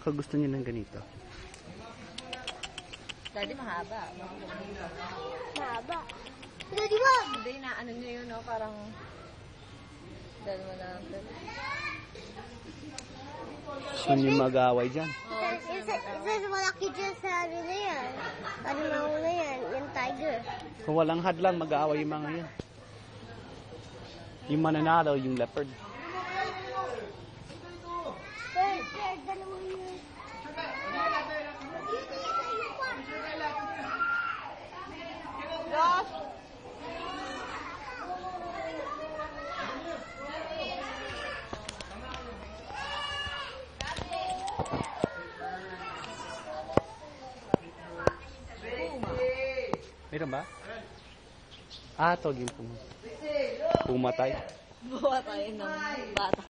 Baka gusto niya ng ganito. Daddy, mahaba. Mahaba. Daddy, wag! Hindi, na ano nyo yun, no? Parang... Dahil mo na... Gusto niyo mag-aaway dyan. Isa malaki dyan sa ano na yan. Ano mauna yan? Yung tiger. Kung walang hadlang, mag-aaway yung mga yan. Yung mananalo, yung leopard. Sir, dalawang yun. Josh! Meron ba? Ah, tog yung pumatay. Buwa tayo ng bata.